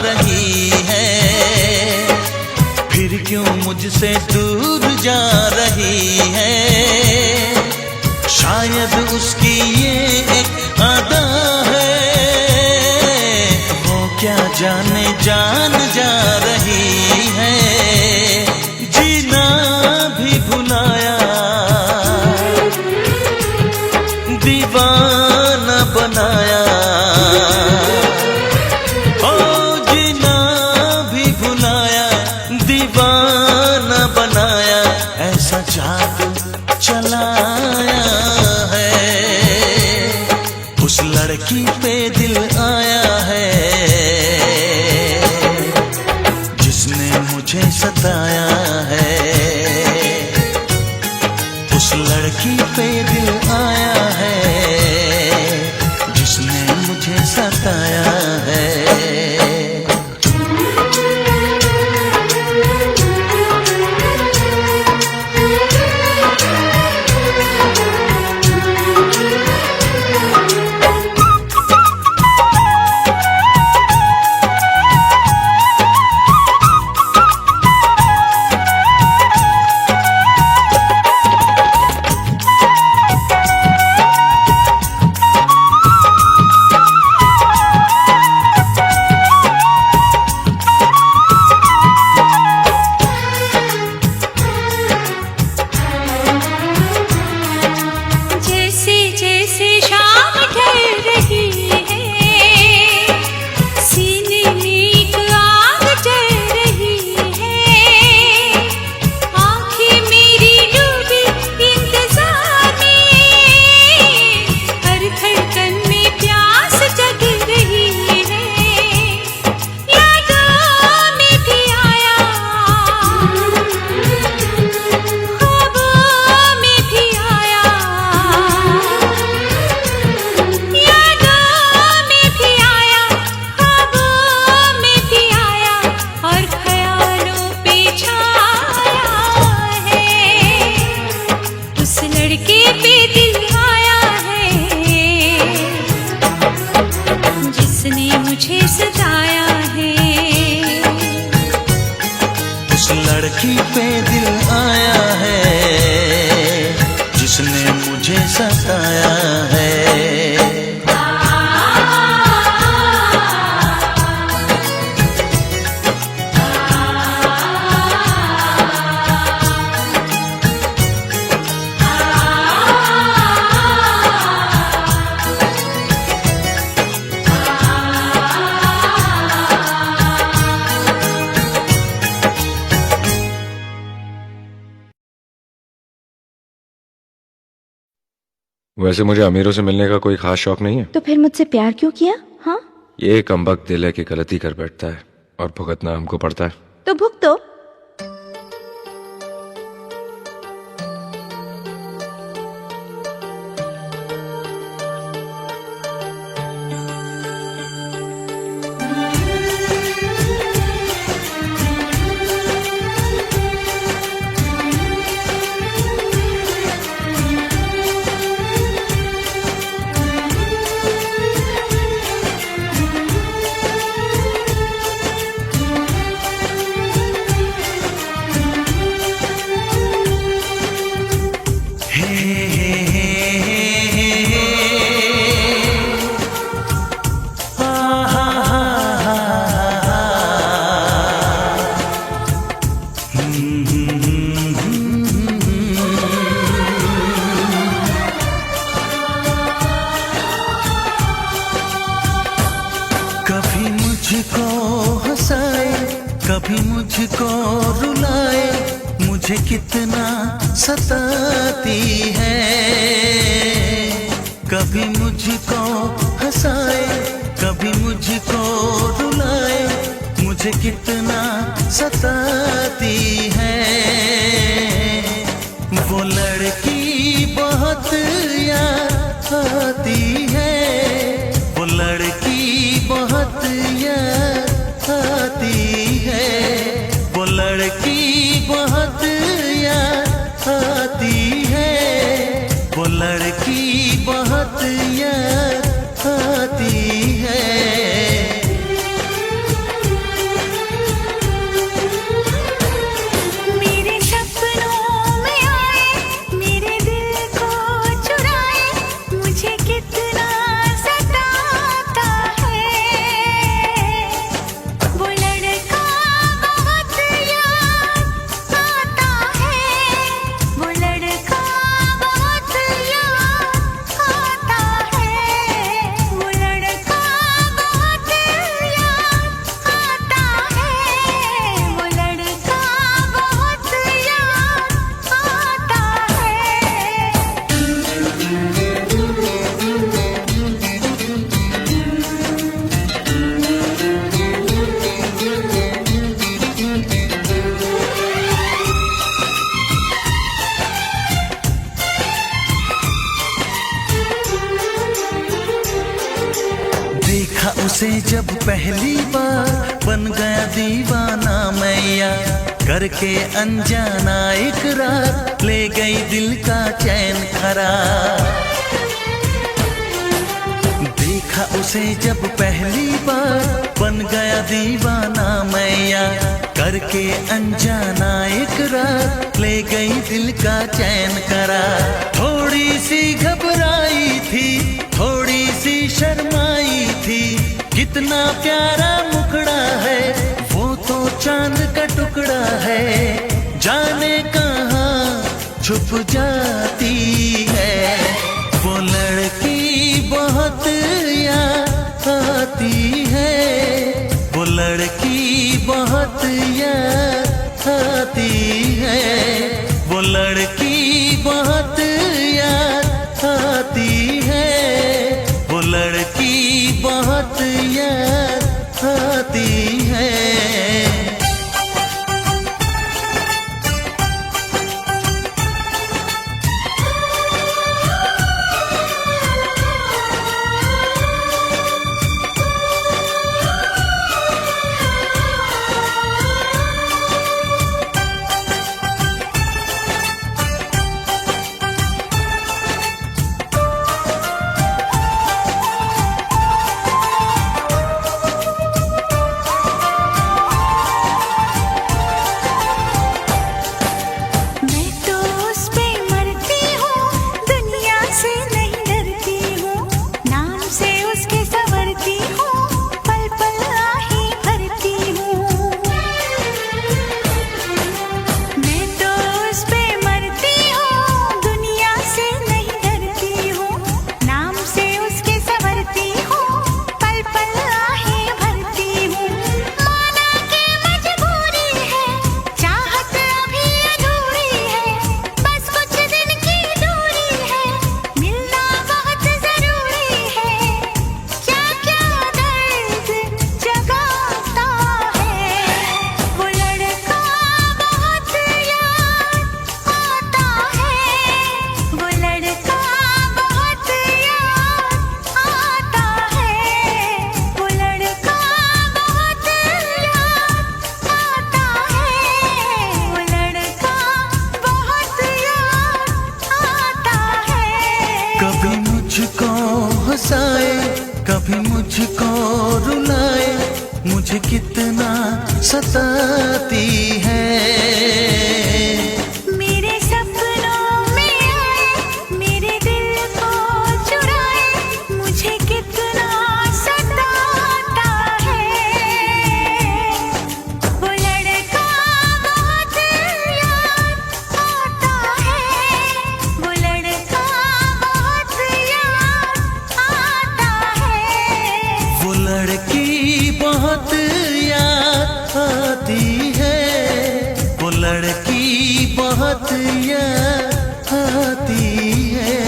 रही है, फिर क्यों मुझसे दूर जा रही है। शायद उसकी ये एक अदा है, वो क्या जाने जान जा रही है। जीना भी भुलाया, दीवाना बनाया। ओ जीना भी भुलाया, दीवाना बनाया। ऐसा जादू चलाया है, उस लड़की पे दिल आया है, जिसने मुझे सताया है। उस लड़की पे दिल आया है, जिसने मुझे सताया है। लड़की पे दिल आया है, जिसने मुझे सताया है। वैसे मुझे अमीरों से मिलने का कोई खास शौक नहीं है। तो फिर मुझसे प्यार क्यों किया? हाँ, ये कमबख्त दिल है कि गलती कर बैठता है और भुगतना हमको पड़ता है। तो भुगतो। कभी मुझको हंसाए, कभी मुझको रुलाए, मुझे कितना सताती है। कभी मुझको हंसाए, कभी मुझको रुलाए, मुझे कितना सताती है। वो लड़की बहुत याद आती है, वो लड़की बहुत याद आती है, वो लड़की बहुत याद आती है, वो लड़की बहुत याद आती है। देखा उसे जब पहली बार बन गया दीवाना मैया, करके अनजाना इकरार ले गई दिल का चैन करार। देखा उसे जब पहली बार बन गया दीवाना मैया, करके अनजाना इकरार ले गई दिल का चैन करार। थोड़ी सी घबराई थी, थोड़ी सी शर्माई थी, कितना प्यारा मुखड़ा है वो तो चांद का टुकड़ा है, जाने कहाँ छुप जाती है। वो लड़की बहुत याद आती है, वो लड़की बहुत याद आती है, वो लड़की बहुत याद आती है, वो लड़की बहुत याद आती है। कभी मुझको रुलाए, मुझे कितना सताती है। मेरे सपनों में आए, मेरे दिल को चुराए, मुझे कितना सताता है। वो लड़का बहुत याद आता है, वो लड़का बहुत याद आता है। वो लड़की बहुत याद आती है, वो लड़की बहुत याद आती है।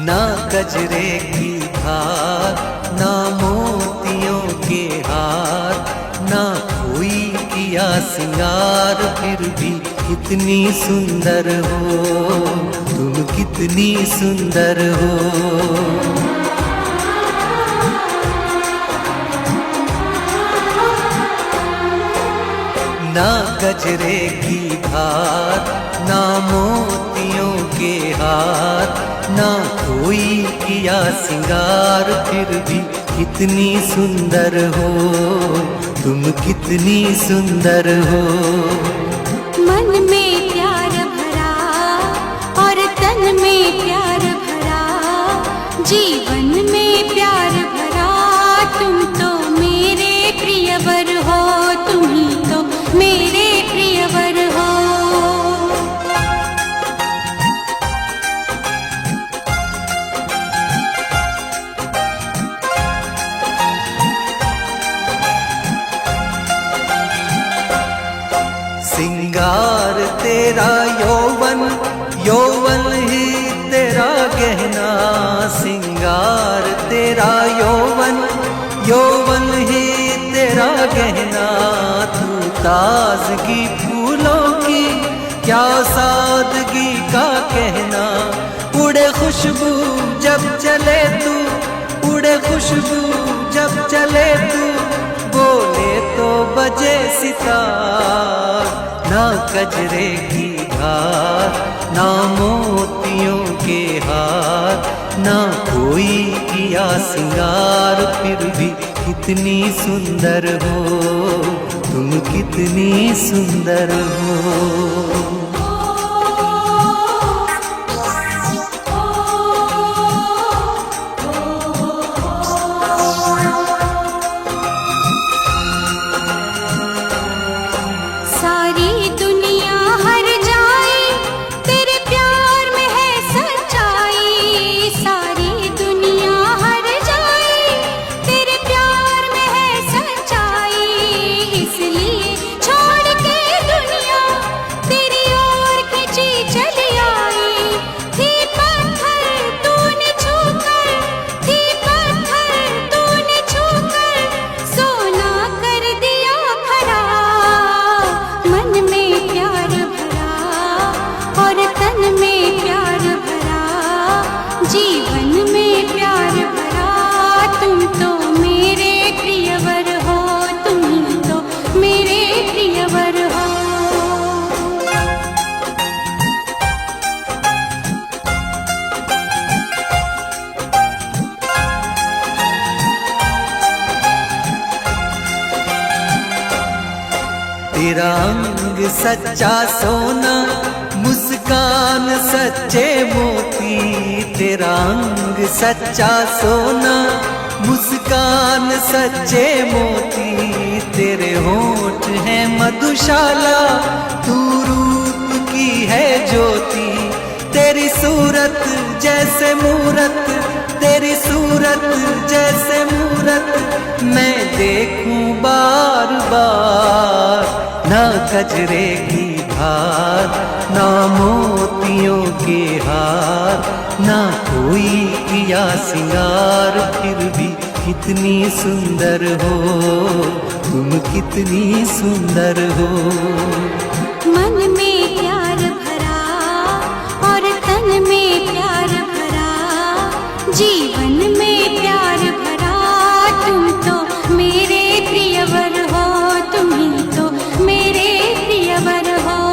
ना गजरे की धार, ना मोतियों के हार, ना कोई किया सिंगार, फिर भी कितनी सुंदर हो तुम, कितनी सुंदर हो। ना गजरे की धार, ना मोतियों के हार, ना कोई किया सिंगार, फिर भी कितनी सुंदर हो तुम, कितनी सुंदर हो। मन में प्यार भरा और तन में प्यार भरा, जीवन में प्यार भरा, तुम तो मेरे प्रियवर हो, तुम ही तो मेरे प्रियवर हो। सिंगार तेरा यौवन, यौवन ही तेरा गहना, सिंगार तेरा यौवन, यौवन ही तेरा गहना। तू ताजगी फूलों की, क्या सादगी का कहना, उड़े खुशबू जब चले तू, उड़े खुशबू जब चले तू, बोले तो बजे सितार। ना गजरे की धार, ना मोतियों के हार, ना कोई किया सिंगार, फिर भी कितनी सुंदर हो तुम, कितनी सुंदर हो। सारी दुनिया हर जाए तेरे प्यार में है सच्चाई, सारी दुनिया हर जाए तेरे प्यार में है सच्चाई, इसलिए छोड़ के दुनिया तेरी ओर खिंची चली आई। थी पत्थर तूने छूकर, थी पत्थर तूने छूकर, सोना कर दिया खरा। मन में प्यार भरा और तन में प्यार भरा, जीवन में प्यार भरा, तुम तो मेरे प्रियवर हो, तुम ही तो मेरे प्रियवर हो। तेरा अंग सच्चा सोना, मुस्कान सच्चे मोती, तेरा अंग सच्चा सोना, मुस्कान सच्चे मोती, तेरे होंठ हैं मधुशाला, तू रूप की है ज्योति, तेरी सूरत जैसे मूरत, तेरी सूरत जैसे मूरत, मैं देखूं बार बार। ना गजरे की धार, ना मोतियों के हार, ना कोई किया सिंगार, फिर भी कितनी सुंदर हो तुम, कितनी सुंदर हो। मन में प्यार भरा और तन में प्यार भरा, जीवन में प्यार भरा, तुम तो मेरे प्रियवर हो, तुम ही तो मेरे प्रियवर हो।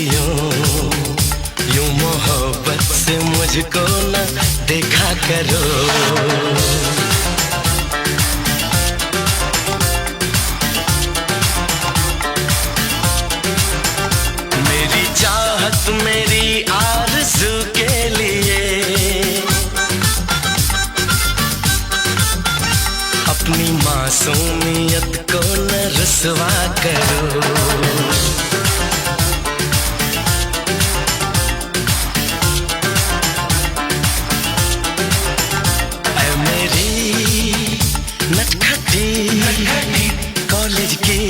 लड़कियों, यूं मोहब्बत से मुझको न देखा करो। मेरी चाहत मेरी आरज़ू के लिए अपनी मासूमियत को न रुसवा करो। ऐ मेरी नटखटी कॉलेज की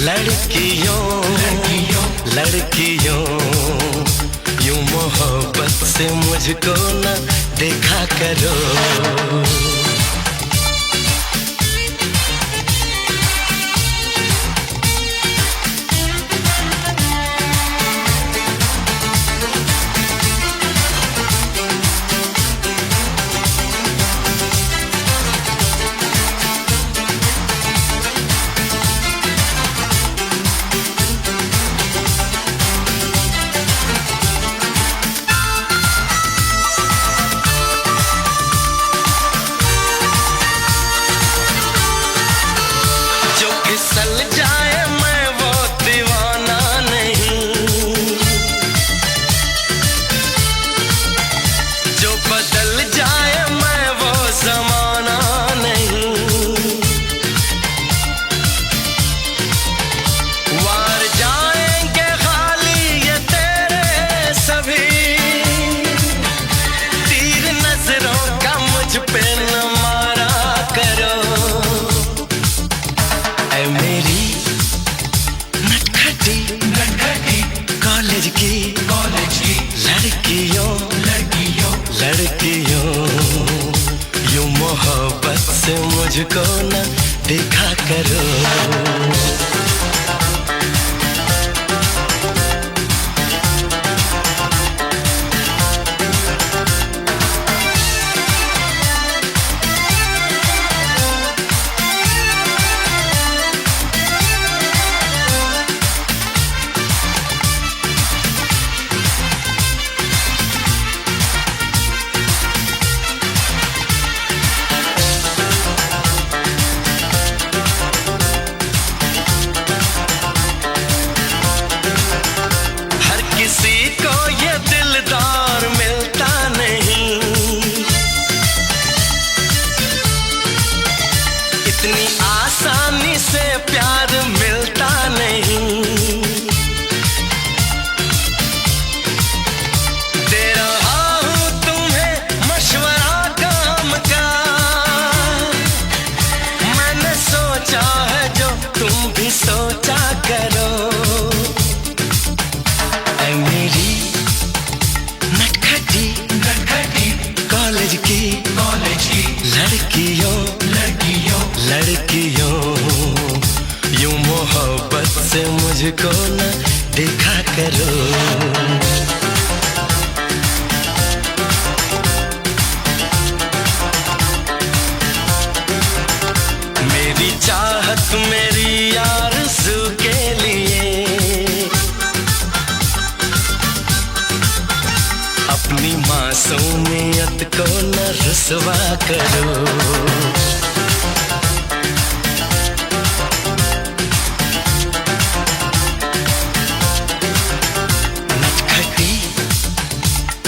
लड़कियों, लड़कियों, यूं मोहब्बत से मुझको न देखा करो। फिसल जाए मैं वो दीवाना नहीं, जो बदल जाए मैं वो जमाना नहीं। वार जाएंगे खाली ये तेरे सभी तीर नजरों का मुझ पे न मारा करो। ऐ मेरी नटखटी कॉलेज की लड़कियों, लड़कियों, यूं मोहब्बत से मुझको न देखा करो। किसी को ये दिलदार मिलता नहीं, इतनी आसानी से प्यार मिलता नहीं। दे रहा हूँ तुम्हें मशवरा काम का, मैंने सोचा है जो तुम भी सोचा करो। ऐ मेरी नटखटी कॉलेज की लड़कियों, लड़कियों, यूं मोहब्बत से मुझको न देखा करो। मेरी चाहत मेरी आरज़ू के लिए अपनी मासूमियत को न रुसवा करो।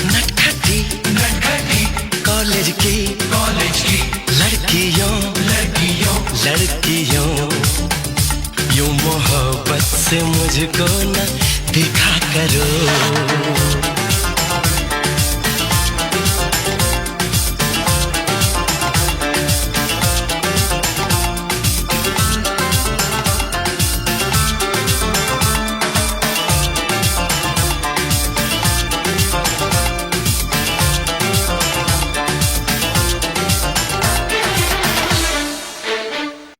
नटखटी कॉलेज की लड़कियों, लड़कियों, यूं मोहब्बत से मुझको न देखा करो।